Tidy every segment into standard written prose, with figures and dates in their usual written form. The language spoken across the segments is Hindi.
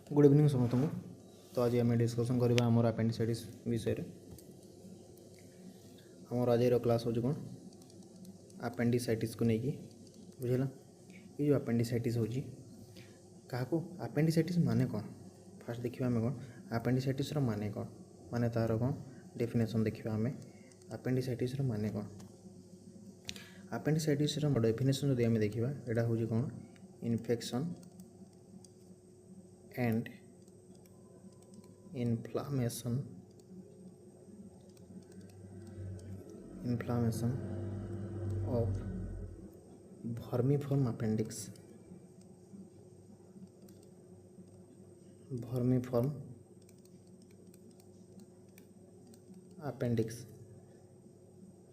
गुड इवनिंग समस्त को। तो आज आम डिस्कसन करवा आमर आपेंडिसाइटिस विषय। आमर आज क्लास हो कौन आपेंडिसाइटिस को लेकिन बुझेगा। ये जो आपेंडिसाइटिस हो क्या आपेंडिसाइटिस माने कौन फास्ट देखा आम कौन आपेंडिसाइटिस माने कौन माने तार कौन डेफिनेशन देखा आम आपेंडिसाइटिस माने कौन। आपेंडिसाइटिस डेफिनेशन जो आम देखा यहाँ हूँ कौन infection and inflammation of vermiform appendix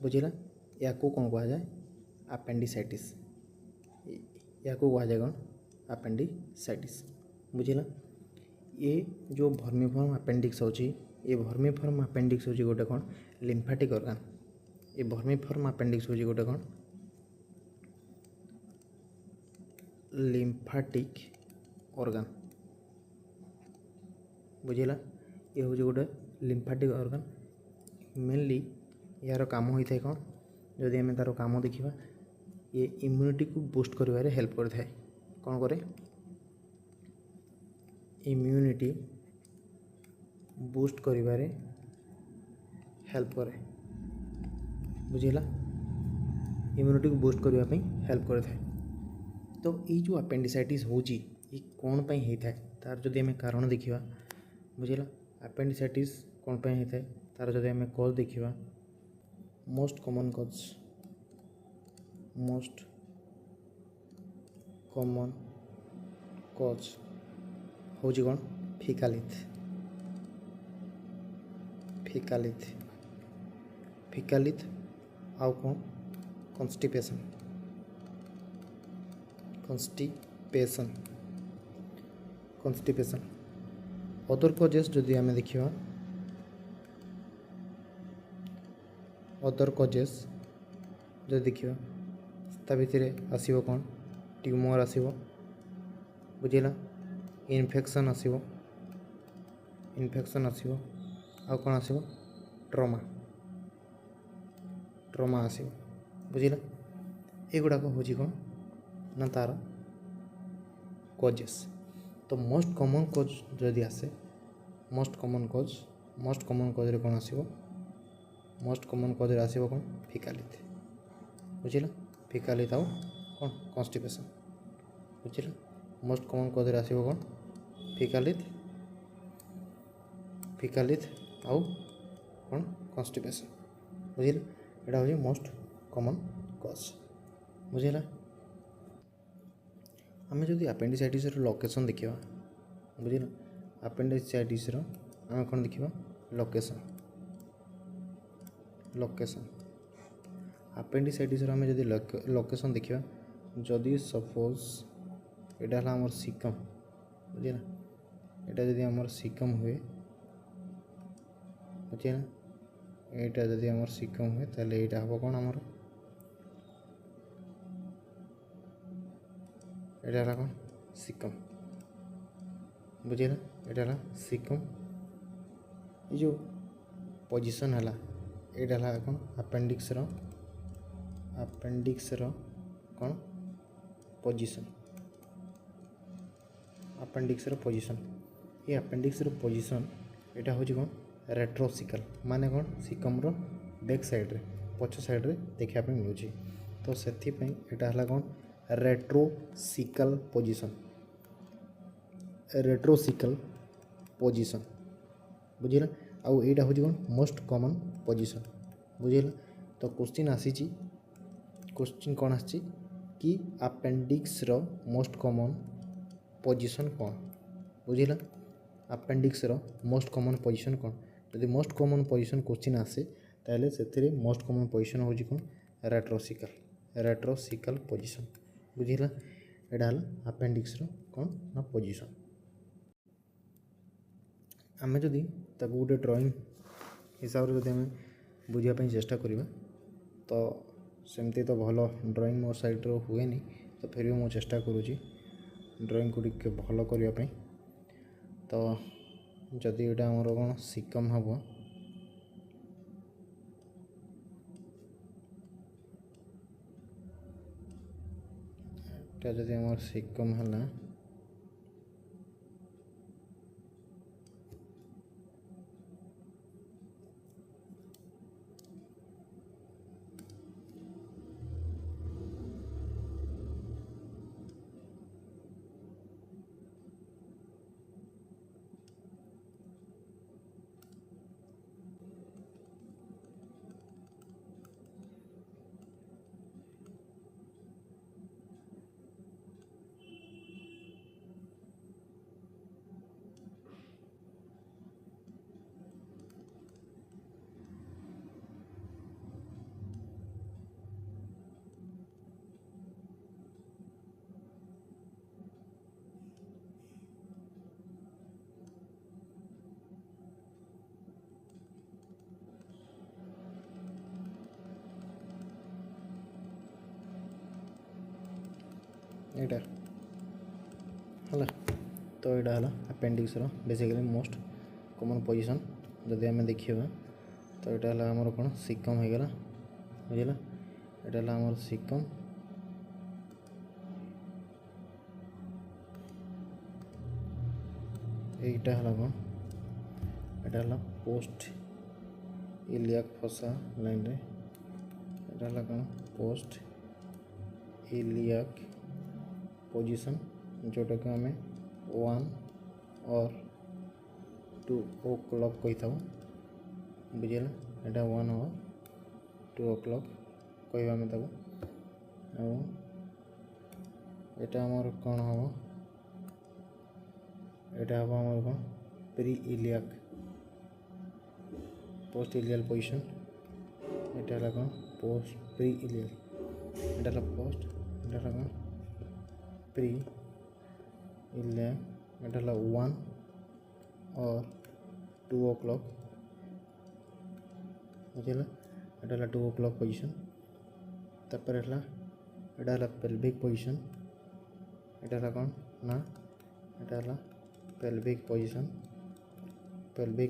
बुझेगा। या को कौन कह जाए आपेंडिसाइटिस या को कह जाए कौन आपेंडिसाइटिस बुझेगा। ये जो वर्मिफॉर्म अपेंडिक्स होची ये वर्मिफॉर्म अपेंडिक्स होची गोटे कौन लिम्फेटिक ऑर्गन। ये वर्मिफॉर्म अपेंडिक्स होची गोटे कौन लिम्फेटिक ऑर्गन बुझेगा। ये हूँ गोटे लिम्फेटिक ऑर्गन मेनली यार काम होता है कौन जदि आम तार काम देखा ये इम्यूनिटी को बूस्ट कर हेल्प करता है। कौन करे इम्यूनिटी बूस्ट करिबारे हेल्प करे बुझेगा। इम्यूनिटी को बूस्ट करने हेल्प करता है। तो ये जो आपेंडिसाइटिस होची ये कौन पाई होता है तार जदि आम कारण देखा बुझेगा। आपेंडिसाइटिस कौन पाई होता है तार जदि आम कज देखा मोस्ट कॉमन कज हूँ कौन फिकालिथ आउ कौन कन्स्टिपेशन अदर कजेस जदि आम देखा ता भितर आसो कौन ट्यूमर आसो बुझेगा। इन्फेक्शन आसो आउ कौन आसो ट्रमा आसो बुझेगा। एगुड़ाक हूँ कौन ना तार कजेस। तो मोस्ट कॉमन कज जदि आसे मोस्ट कॉमन कज कौन आसो मोस्ट कॉमन कज आसो कौन फिकालिथ बुझेगा। फिकालिथ आउ कौन कन्स्टिपेशन बुझेगा। मोस्ट कॉमन कज आसो कौन फिकालिथ आउ कौन कन्स्टिपेशन बुझेगा। यहाँ हूँ मोस्ट कॉमन कज बुझेगा। आम जदि आपेंडिसाइटिस लोकेशन देखा बुझेगा आपेंडिसाइटिस आम कौन देखा लोकेशन आपेंडिसाइटिस आम जदि लोकेशन देखा जदि सपोज यहाँ आमर सिकम बुझेगा यहाँ जदि आमर सिकम हुए बुझेगा यहाँ जदि आमर सिकम हुए ताले यहाँ हम कौन आमर यहाँ कौन सिकम बुझेगा। यहाँ सिकम ये जो पोजीशन है यहाँ कौन अपेंडिक्स कौन पोजीशन ये अपेंडिक्स पोजीशन यहाँ हूँ कौन रेट्रोसिकल माने कौन सिकम रो बैक साइड रे पछ साइड रे देखा मिलूँ। तो से यहाँ है कौन रेट्रोसिकल पोजीशन बुझेगा। आउ यहाँ हूँ कौन मोस्ट कॉमन पोजीशन बुझेगा। तो क्वेश्चन कौन आसी कि अपेंडिक्स रो मोस्ट कॉमन पोजीशन कौन बुझेगा। अपेंडिक्स रो मोस्ट कॉमन पोजीशन कौन जदि मोस्ट कॉमन पोजीशन क्वेश्चन आसे ताले से मोस्ट कॉमन पोजीशन हूँ कौन रेट्रोसिकल पोजीशन बुझेगा। यहाँ है अपेंडिक्स रो कौन ना पोजीशन। आम जदि गोटे ड्राइंग हिसाब से जब बुझापी चेष्टा करवा तो सेमती तो भल ड्राइंग मो साइड रो हुए नहीं तो फिर भी मुझे चेष्टा करुँची ड्राइंग को भल करने। तो जदि एटा आमर कौन सिकम हम जदि आमर सिकम है एटा है। तो यहाँ है appendix basically most common position जदि आम देखा तो यहाँ है आमर कौन सिकम हो गला बुझेगा। यहाँ है आमर सिकम यहीटा है कौन यहाँ है पोस्ट इलियाक फसा लाइन रे यहाँ है कौन पोस्ट इलियाक पोजीशन जोटा को आम 1 और 2 ओ क्लॉक कही था बुझेगा। यहाँ 1 और 2 ओ क्लॉक कह यहाँ आमर कौन हम यहाँ हम आमर कौन pre iliac post ileal position यहाँ है कौन पोस्ट प्री इलियल यहाँ है पोस्ट यहाँ है कौन प्री इलियाक यहाँ है 1 और 2 ओ क्लॉक बुझेगा। यहाँ है 2 ओ क्लॉक पोजीशन तापर है यहाँ है पेल्विक पोजीशन यहाँ है कौन ना यहाँ है पेल्विक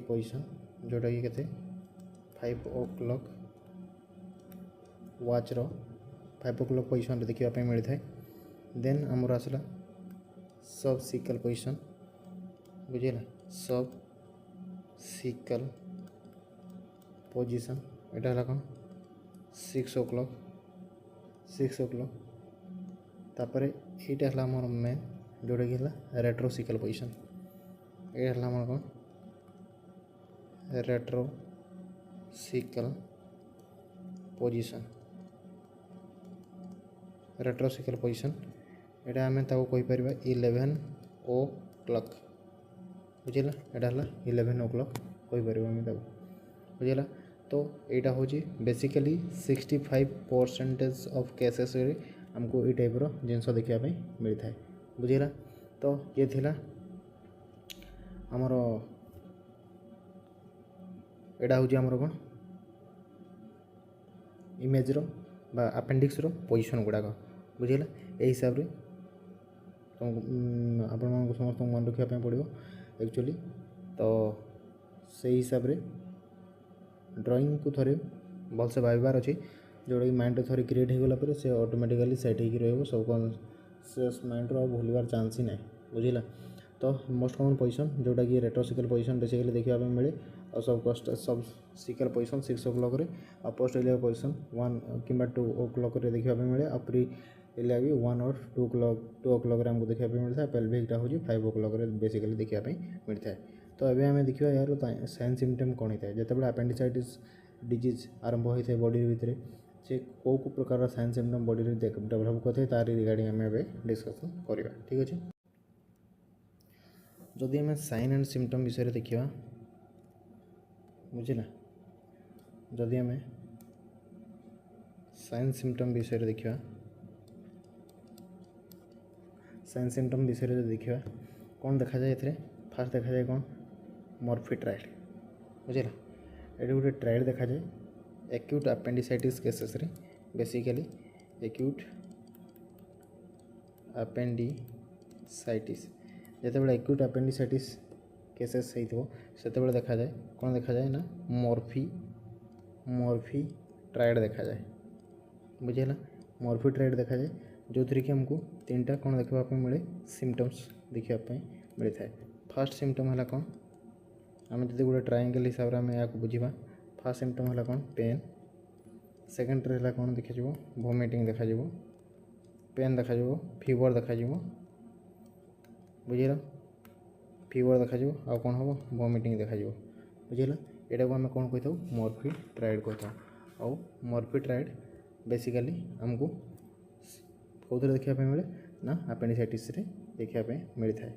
पोजीशन जोटा कि केते 5 ओ क्लॉक वाच रो 5 ओ क्लॉक पोजीशन देखा मिलता है। देन आमर आसला सब सिकल पोजीशन बुझेगा। सब सिकल पोजीशन यहाँ है कौन 6 ओ क्लॉक तापर यहाँ है आमर मेन जोटा कि रेट्रोसिकल पोजीशन ये है आमर कौन रेट्रोसिकल पोजीशन यहाँ आम कहीपर 11 ओ क्लॉक बुझेगा। यहाँ है 11 ओ क्लॉक कहीपर बुझेगा। तो यहाँ हूँ बेसिकली 65% ऑफ केसेस आमको ये टाइप जिनस देखापी मिलता है बुझेगा। तो ये थिला आमर यहाँ हूँ आमर कौन इमेज रो बा अपेंडिक्स रो पोजीशन गुड़ाक बुझेगा। यही हिसाब से आपण समस्त मन रखा पड़ो एक्चुअली। तो सही हिसाब से ड्राइंग को थोड़े भलसे भाबार अच्छे जोटा कि माइंड थे क्रिएट होगला से ऑटोमेटिकली सेट हो सब कॉन्शियस माइंड रो भूलबार चांस ही ना बुझेगा। तो मोस्ट कॉमन पोजीशन जोटा कि रेट्रोसिकल पोजीशन बेसिकली देखा मिले और सब सिकल पोजीशन 6 ओ क्लॉक और पोस्ट इलियाक पोजीशन 1 कि 2 ओ क्लॉक देखा मिले और प्री इलियाक भी 1 और 2 ओ क्लॉक आमको देखा मिलता है। पेल्विकटा हूँ 5 ओ क्लॉक बेसिकली देखा मिलता है। तो अभी आम देखा यार साइन सिम्पटम कौन होता है जितेबाला अपेंडिसाइटिस डिजीज आरंभ होता है बॉडी भितर से कौ प्रकार साइन सिम्पटम बॉडी डेभलप करते तार रिगार्डिंग आम डिस्कसन करवा ठीक अच्छे। जदि आम साइन एंड सिम्पटम विषय देखा बुझेगा जदि आम साइन सिम्पटम विषय देखा साइन सिम्पटम विषय देखा कौन देखा जाए फास्ट देखा जाए कौन मॉर्फी ट्रायल बुझेगा। ये गोटे ट्रायल देखा जाए एक्यूट अपेंडिसाइटिस केसेस रे बेसिकली एक्यूट अपेंडिसाइटिस जितेबाला एक्यूट अपेंडिसाइटिस केसेस होते देखा जाए कौन देखा जाए ना मॉर्फी ट्राइड देखा जाए बुझेगा मॉर्फी ट्राइड देखा जाए जो थी कि हमको 3टा कौन देखा मिले सिम्पटम्स देखापी मिलता है। फर्स्ट सिम्पटम है कौन आम जो गोटे ट्रायंगल हिसाब से आम या बुझा फर्स्ट सिम्पटम है कौन पेन सेकेंड है कौन देखा वोमिटिंग देखा पेन देखा फीवर देखा बुझेगा फीवर देखा आ कौन हम वोमिटिंग देखा बुझेगा यहाँ को आम कौन कही था मॉर्फी ट्राइड कही था मॉर्फी ट्राइड बेसिकली आमको कौन देखा मिले ना अपेंडिसाइटिस देखा मिलता है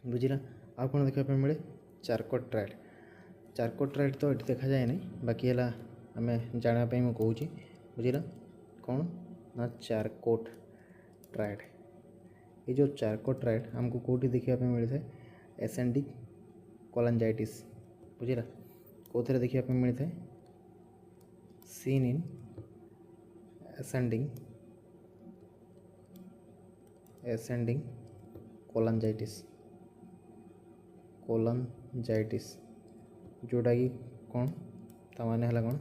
बुझेगा आ कौन देखा मिले चारकोट ट्राइड तो ये देखा जाए नहीं बाकी है आम जानापी मुझे कहूँ बुझेगा कौन ना चारकोट ट्राइड ये जो चारकोट ट्राइड आमको कौटी देखा मिलता है एसेंडिक कोलांजाइटिस बुझेगा कौन देखा मिलता है सीन इन एसेंडिंग कोलांजाइटिस जोटा कि कौन ताने है कौन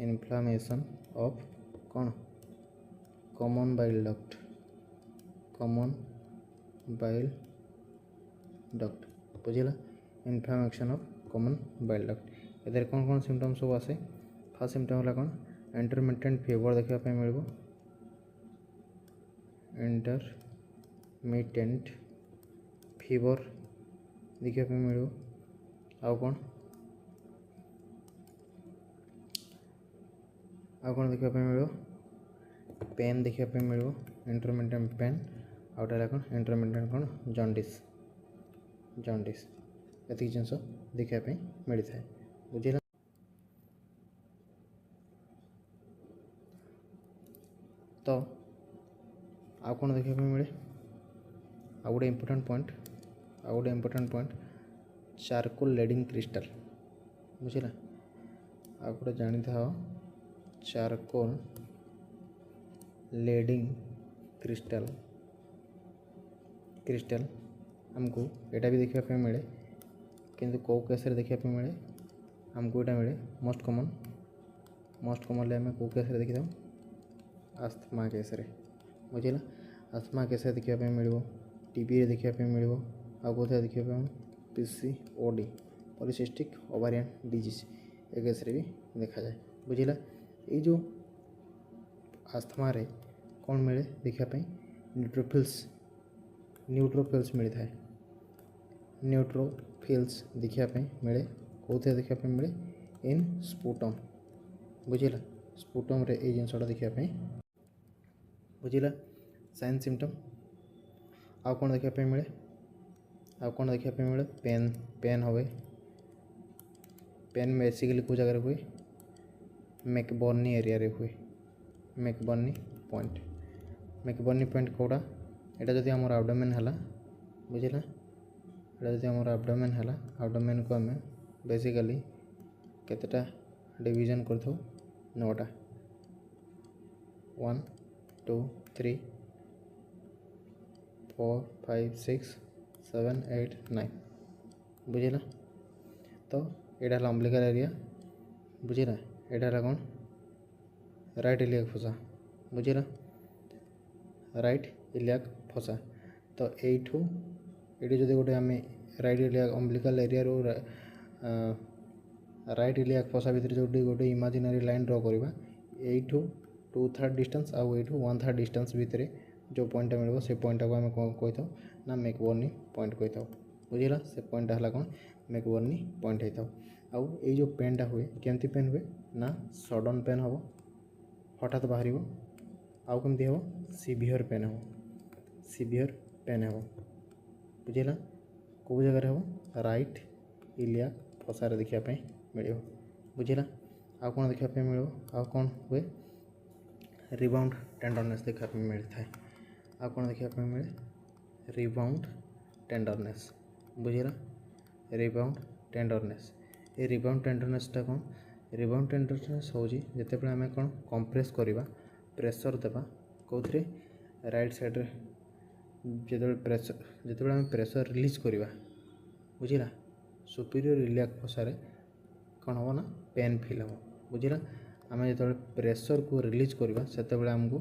इन्फ्लामेशन ऑफ कौन कॉमन बाइल डक्ट बुझेगा inflammation of common bile duct इधर कौन कौन सिम्पटम सब आसे फर्स्ट सिम्पटम है कौन इंटरमिटेंट फीवर देखा मिल इंटरमिटेंट फीवर देखा मिल कौन देखा मिल पेन देखा मिल इंटरमिटेंट पेन आउटा कौन इंटरमिटेंट कौन जॉन्डिस ये जिनस देखा मिलता है बुझेगा तो आ कौन देखा मिले आ गोटे important point Charcot Leyden crystal बुझेगा आ गोटे जानी था चारकोल लेडिंग क्रिस्टल हमको यहाँ भी देखा मिले किंतु कौ केस देखा मिले हमको यहाँ मिले मोस्ट कॉमनली आम कौ केस देखी था आस्थमा केस बुझेगा आस्थमा केस देखा मिल टीबी देखा मिल आउ देखा PCOD पॉलीसिस्टिक ओवारियन डिजीज ए केस भी देखा जाए बुझेगा ये जो आस्थमा रे कौन मिले देखापी न्यूट्रोफिल्स मिलता है न्यूट्रोफिल्स देखापी मिले कौन देखा मिले इन स्पुटम बुझेगा स्पुटम रे ये जिनसा देखापी बुझेगा साइन सिम्पटम आ कौन देखा मिले पेन हुए पेन बेसिकली कौ जगह हुए मैकबर्नी एरिया रे हुए मैकबर्नी पॉइंट कौटा यहाँ जब आम एब्डोमेन है बुझेगा यहाँ जब आम एब्डोमेन है एब्डोमेन को आम बेसिकली केतेटा डिवीजन कर 9टा 1 2 3 4 5 6 7 8 9 बुझेगा तो यहाँ है अम्बिलिकल एरिया बुझेगा यहाँ है कौन राइट इलियाक फोसा बुझेगा राइट इलियाक फोसा तो ये जो गोटे आम right iliac umbilical area right iliac fossa भितर जो गोटे इमेजिनरी लाइन ड्र करवा यू 2/3 डिस्टेंस आउ 1/3 डिस्टेंस भितर जो पॉइंट मिले से पॉइंट को आम कौन कही था ना मैकबर्नी पॉइंट कही था बुझेगा से पॉइंट है कौन मैकबर्नी पॉइंट होता आउ ये जो पेनटा हुए केमती पेन हुए ना सडन पेन हम हठात बाहर आउ कमती हम सीवियर पेन हम बुझेगा कौ जगह हम राइट इलियाक फोसार देखापी मिल बुझेगा आ कौन देखा मिल आ कौन हुए रिबाउंड टेंडरनेस देखा मिलता है आ कौन देखा मिले रिबाउंड टेंडरनेस बुझेगा रिबाउंड टेंडरनेस ये रिबाउंड टेंडरनेसटा कौन रिबाउंड टेंडरनेस हूँ जिते आम कौन कंप्रेस करवा प्रेशर देवा कौन राइट साइड जिते आम प्रेशर रिलीज करवा बुझला सुपीरियर इलियाक फोसा कौन हम ना पेन फिल हम बुझला आम जो प्रेशर को रिलीज करवा से आमको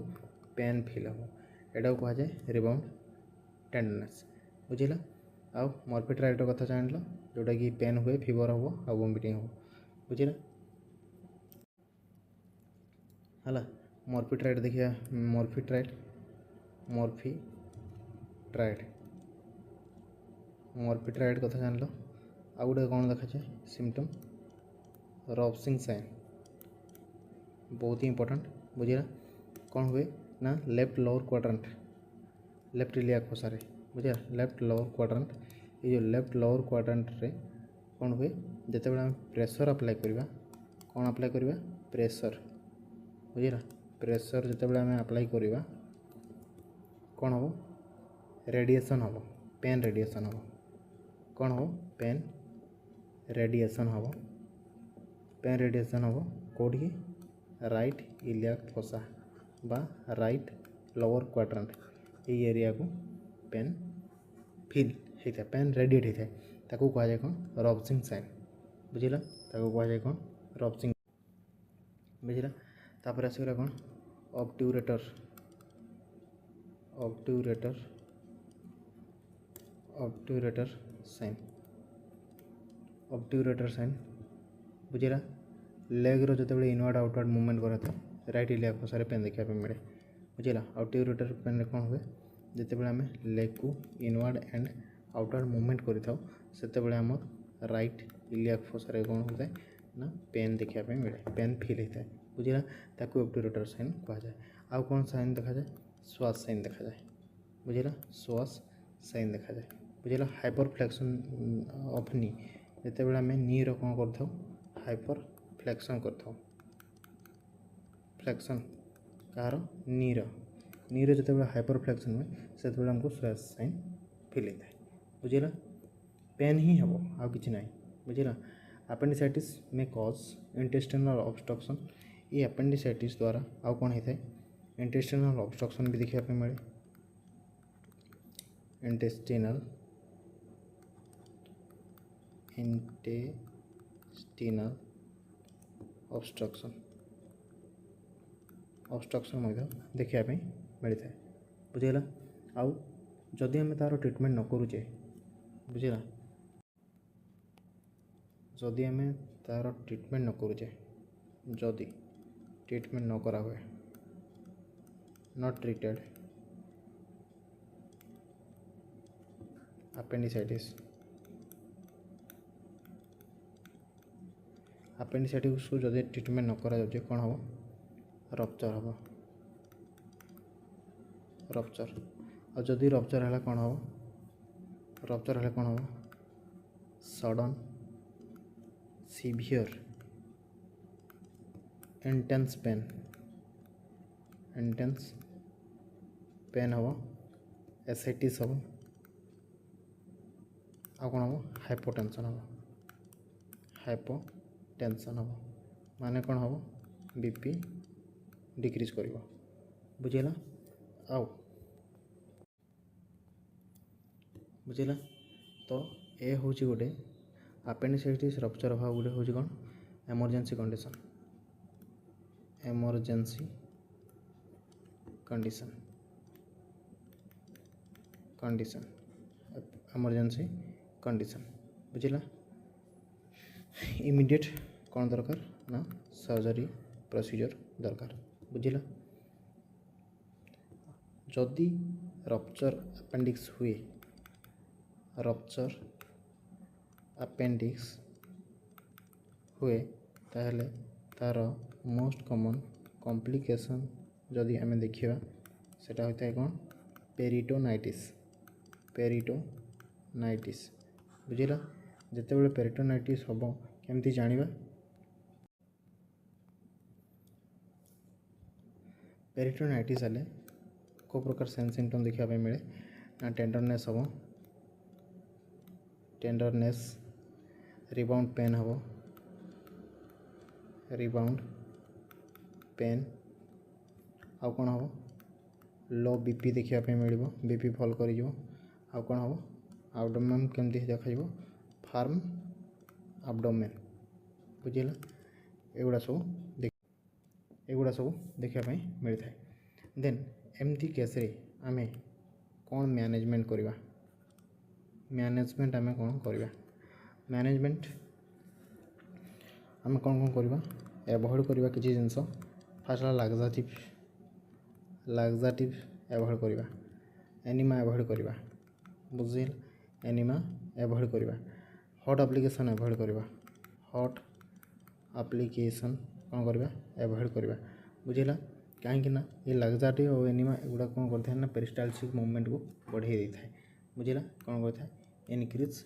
पेन फिल हम एटा कह जाए रिबाउंड टेंडरनेस बुझला आउ मॉर्फिन राइट कथा जान जोटा कि पेन हुए फीवर हम आ वोमिटिंग हम बुझला है मॉर्फिट्राइड देखिए मॉर्फिट्राइड कथा जान आ गोटे कौन देखा जाए सिम्पटम रॉप्सिंग साइन बहुत ही इंपॉर्टेंट बुझला कौन हुए ना left lower quadrant left iliac fossa बुझा लेफ्ट लोअर क्वाड्रेंट ये जो लेफ्ट लोअर क्वाड्रेंट रे कौन हुए जिते बड़े प्रेशर अप्लाई करवा कौन अप्लाई करवा प्रेशर बुझला प्रेशर जिते बड़े आम अप्लाई करवा कौन हम रेडिएशन हम पेन रेडिएशन हम कौन हम पेन रेडिएशन हम कौटी राइट इलियाक फोसा बा राइट लोअर क्वाड्रेंट ये एरिया को पेन फिल होता है पेन रेडिएट होता है ताको कह जाए कौन रॉप्सिंग साइन बुझला ताको कह जाए कौन रॉप्सिंग बुझला तापर आसगला कौन ऑब्ट्यूरेटर साइन बुझला लेग रो जो इनवर्ड आउटवर्ड मूवमेंट करा था राइट इलियाक फोसा पेन देखा मिले बुझला ऑब्ट्यूरेटर पेन कौन हुए जिते आम लेग को इनवर्ड एंड आउटवर्ड मूवमेंट करते आम राइट इलियाक फोसा कौन होता है ना पेन देखा मिले पेन फिल होता है बुझला ताकू ऑब्ट्यूरेटर साइन कह जाए आउ कौन साइन देखा जाए श्वास साइन देखा जाए बुझला श्वास साइन देखा जाए बुझला हाइपर फ्लेक्शन ऑफ नी जिते आम नी रो कौन कर हाइपर फ्लेक्शन कर फ्लेक्शन कार नीर जो हाइपर फ्लेक्शन हुए से आमको श्वास साइन फिल होता है बुझला पेन ही हम आउ कि ना बुझला अपेंडिसाइटिस में कॉज इंटेस्टिनल ऑब्स्ट्रक्शन ये अपेंडिसाइटिस द्वारा आउ कौन होता है इंटेस्टिनल ऑब्स्ट्रक्शन भी देखा मिले इंटेस्टिनल ऑब्स्ट्रक्शन देखा मिलता है बुझेगा आउ जदि आम तार ट्रिटमेंट न करुचे बुझेगा जदि आम तार ट्रिटमेंट न करुचे जदि ट्रिटमेंट न करा हुए नॉट ट्रीटेड अपेंडिसाइटिस को जदि ट्रिटमेंट न करा जाए कौन हम रप्चर हम रप्चर और जदि रप्चर है कौन हम सडन सीवियर इंटेंस पेन हम एसाइटिस हम आ कौन हम हाइपोटेंशन हम माने कौन हम बीपी डिक्रीज कर बुझेगा आउ बुझेगा तो ये हूँ गोटे अपेंडिसाइटिस रप्चर हवा गोटे हूँ कौन एमरजेंसी कंडीशन बुझेगा इमीडिएट कौन दरकार ना सर्जरी प्रोसीजर दरकार बुझेगा जदि रप्चर अपेंडिक्स हुए ताहले तार मोस्ट कॉमन कॉम्प्लिकेशन जदि आम देखा सेटा होता है कौन पेरिटोनाइटिस बुझेगा जिते बड़े पेरिटोनाइटिस हम केमती जानिबा पेरिटोनाइटिस हेले को प्रकार सेंस सिम्पटम देखा मिले ना टेंडरनेस रिबाउंड पेन आउ कौन हम लो बीपी देखा मिल बीपी फल कर कौन हम आब्डोमेन केमती देखा फार्म आब्डोमेन बुझेगा एगुड़ा सब देखापी मिलता है। देन एमती केस आमे कौन मैनेजमेंट करवा मैनेजमेंट आमे कौन करवा मैनेजमेंट आमे कौन कौन करवा एवॉइड करवा किसी जिनस फास्ट लाक्साटिव एवॉइड करवा एनिमा एवॉइड करवा बुझेगा एनिमा एवॉइड करवा हॉट एप्लिकेशन एवॉइड करवा हॉट एप्लिकेशन कौन करवा एवॉइड करवा बुझेगा कहीं ये लाक्साटिव और एनिमा एगुड़ा कौन करता है ना पेरिस्टालसिस मूवमेंट को बढ़ाई देता है बुझेगा कौन करता है इनक्रीज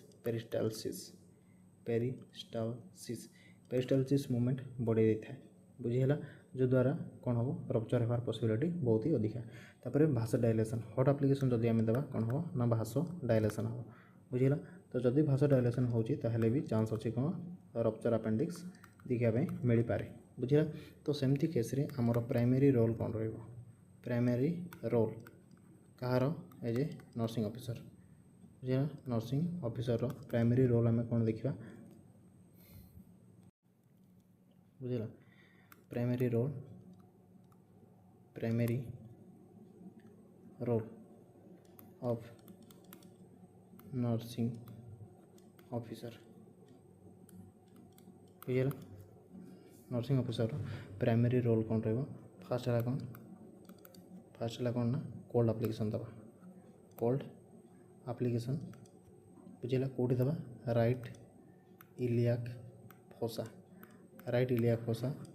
पेरिस्टालसिस मूवमेंट बढ़ाई देता है बुझेगा जो द्वारा कौन हम रप्चर होवार पॉसिबिलिटी बहुत ही अधिका तापर भास डायलेशन हॉट एप्लिकेशन जदि आम देवा कौन हम ना भास डायलेशन हम बुझेगा तो जदि भास डायलेशन होता भी चांस अच्छे कौन रप्चर अपेंडिक्स देखापी मिल पारे बुझेगा तो सेमती केस रे आमर प्राइमरी रोल कौन प्राइमरी रोल कहार एज ए नर्सिंग ऑफिसर बुझेगा नर्सिंग ऑफिसर प्राइमरी रोल आम कौन देखा बुझेगा primary role of nursing officer बुझेगा नर्सिंग ऑफिसर प्राइमरी रोल कौन फास्ट है कौन ना कोल्ड एप्लिकेशन दबा कोल्ड एप्लिकेशन बुझेगा कौटी दबा राइट इलियाक फोसा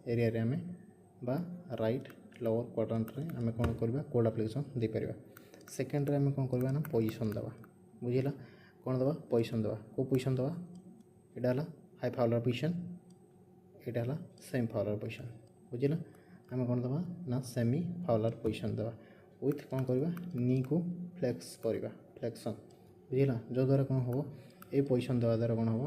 एरिया में बा राइट लोअर क्वाड्रेंट रे आम कौन करवा कोल्ड एप्लिकेशन दे पारिबा सेकेंड रे आम कौन करवा ना पोजीशन दबा बुझेगा कौन दबा पोजीशन दबा को पोजीशन दबा एटा हाई फाउलर पोजीशन एटा सेमी फाउलर पोजीशन बुझेगा आम कौन दबा ना सेमी फाउलर पोजीशन दबा विथ कौन करवा नी को फ्लेक्शन बुझेगा जो द्वारा कौन हम ये पोजीशन देवा द्वारा कौन हम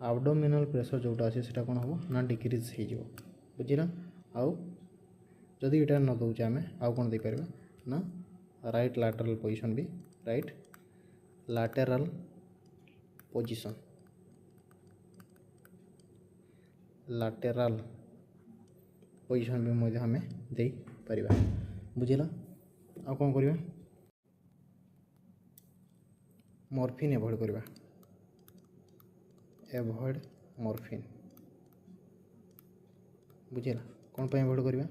आब्डोमिनल प्रेशर जोटा अच्छे से कौन हम ना डिक्रीज हो बुझेगा आउ जदि यहाँ न दौचे आम आउ कौन दे पार ना राइट लैटरल पोजीशन भी राइट लैटरल पोजीशन भी आम दे पारिबा बुझेगा आउ कौन करवा मॉर्फिन एवॉइड करवा मॉर्फिन बुझेगा कौन पर एवॉइड करवा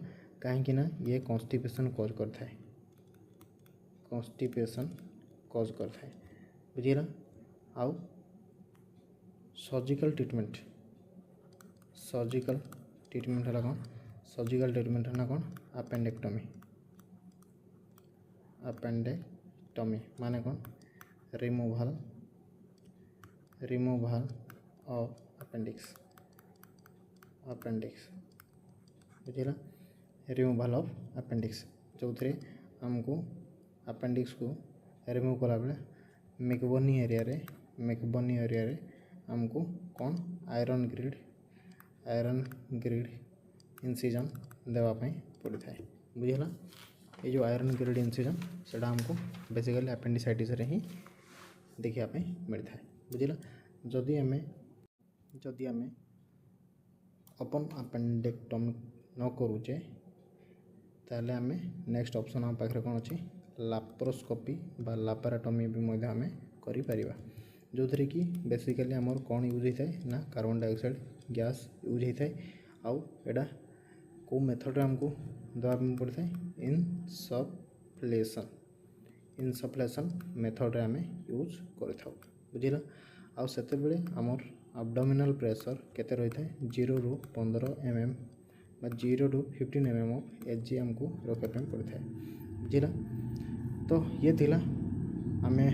कहीं ना ये कॉन्स्टिपेशन कॉज करता है बुझेगा आउ सर्जिकल ट्रीटमेंट है कौन सर्जिकल ट्रीटमेंट है कौन अपेंडेक्टोमी माने कौन रिमूवल ऑफ अपेंडिक्स बुझेगा रिमूवल ऑफ अपेंडिक्स जो थे आमको अपेंडिक्स को रिमूव कला बेले मेकबर्नी एरिया रे आमको कौन आयरन ग्रिड इंसिजन देवाई पड़ी था बुझेगा ये जो आयरन ग्रिड इंसिजन से आमको बेसिकली अपेंडिसाइटिस रे ही देखापी मिलता है बुझेगा जदि आम ओपन अपेंडेक्टोमी न करुचे ताले आम नेक्स्ट ऑप्शन आम पाखे कौन अच्छी लाप्रोस्कोपी बा लापाराटोमी भी आम करिपरिबा जो थे कि बेसिकली आमर कौन यूज होता है ना कार्बन डाइऑक्साइड गैस यूज होता है आउ एटा को मेथड आमको देवाई पड़ता है इनसफ्लेशन मेथड आम यूज कर बुझेगा आउ से आमर एब्डोमिनल प्रेशर केते रही है 0 ରୁ 15 mm बा 0 ରୁ 15 mm ऑफ एच आमको रखापी पड़ता है बुझेगा तो ये थिला आमे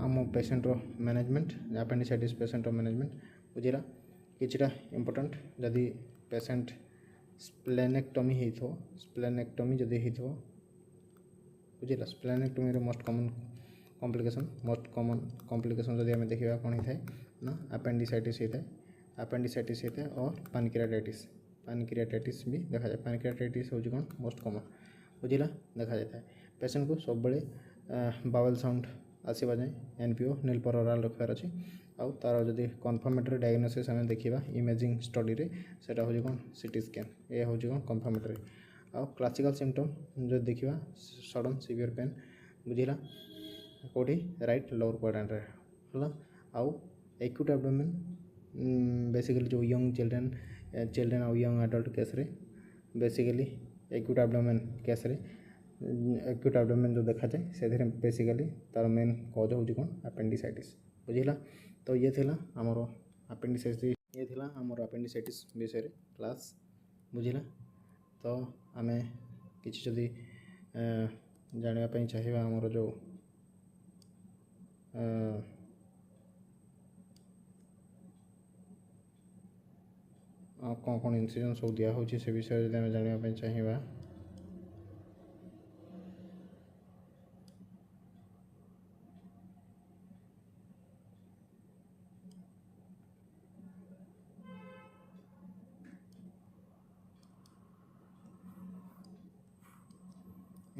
आम patient management appendicitis patient management बुझेगा किछटा इंपोर्टेंट जदि पेसेंट स्प्लेनेक्टोमी जदि होइथो बुझेगा स्प्लेनेक्टोमी मोस्ट कॉमन कॉम्प्लिकेशन जदि आम देखा कौन होता है ना अपेंडिसाइटिस होता है और पैनक्रियाटाइटिस पैनक्रियाटाइटिस भी देखा जाए। पैनक्रियाटाइटिस हूँ कौन मोस्ट कॉमन बुझिला देखा जाता है। पेशेंट को सब बड़े बावेल साउंड आसवा जाए एनपीओ नील पर ओराल रखार अच्छी आउ तार जदि कन्फर्मेटरी डायग्नोसिस आम देखा इमेजिंग स्टडी रे सेटा हूँ कौन सीटी स्कैन ये हूँ कौन कन्फर्मेटरी आउ क्लासिकल सिम्पटम जो देखा सडन सीवियर पेन बुझिला कौटी राइट लोअर क्वाड्रेंट है आउ एक्यूट एब्डोमेन बेसिकली जो यंग चिल्ड्रेन आउ यंग एडल्ट केस रे बेसिकली एक्यूट एब्डोमेन केस रे एक्यूट एब्डोमेन जो देखा जाए से बेसिकली तार मेन कज हूँ कौन अपेंडिसाइटिस बुझिला। तो ये थिला आमर अपेंडिसाइटिस विषय क्लास बुझिला। तो आमे किसी जदि जानापी चाहिए आमर जो कौन कौन इनसीजन सब दिया हो से विषय जब आम जानापी चाहिए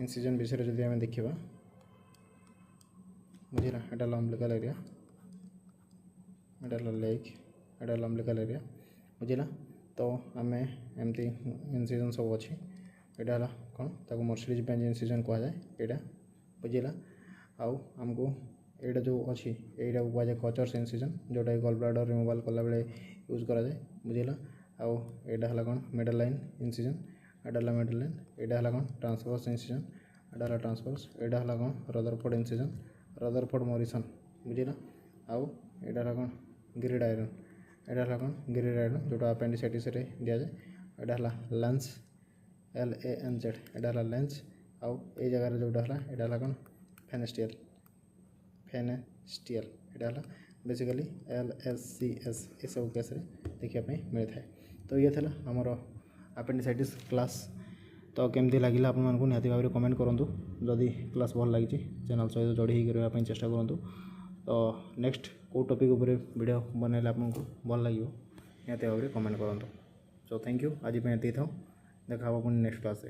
इनसीजन विषय जब आम देखा बुझिला एटा अम्बिलिकल एरिया एटा लेग एटा अम्बिलिकल एरिया बुझिला। तो आम एमती इनसीजन सब अच्छी यहाँ कौन ताको मर्सिडीज बेंज इनसीजन कह जाए यहाँ बुझिला। आउ आमको यहाँ जो अच्छी यहाँ कह जाए कचर्स इनसीजन जोटा गल ब्लाडर रिमूवाल कला बेले यूज करा जाए बुझिला। आउ यहाँ कौन मिडल लाइन इनसीजन यहाँ मिडल लाइन यहाँ कौन ट्रांसवर्स इनसीजन यहाँ ट्रांसवर्स यहाँ कौन रदरफोर्ड इनसीजन रदरफोर्ड मॉरिसन बुझिला। आउ यहाँ कौन ग्रिड आयरन यहाँ कौन ग्रिड आयरन जोटा अपेंडिसाइटिस रे दिया जाए यहाँ लेंस LANZ यहाँ लेंस आउ ये जगह जोटा यहाँ कौन फेनेस्टियल यहाँ बेसिकली LSCS ये सब केस देखापी मिलता है। तो ये था आमर अपेंडिसाइटिस क्लास। तो केमती लगे आपको निहाती भाव में कमेंट करूँ जदि क्लास भल लगी चैनल सहित जोड़ी रही चेष्टा करूँ। तो नेक्स्ट कौ टॉपिक उपर वीडियो बनैले आपको भल लगे निहाती भाव में कमेंट करूँ। सो थैंक यू आज ये था देखा पुणी नेक्स्ट क्लास।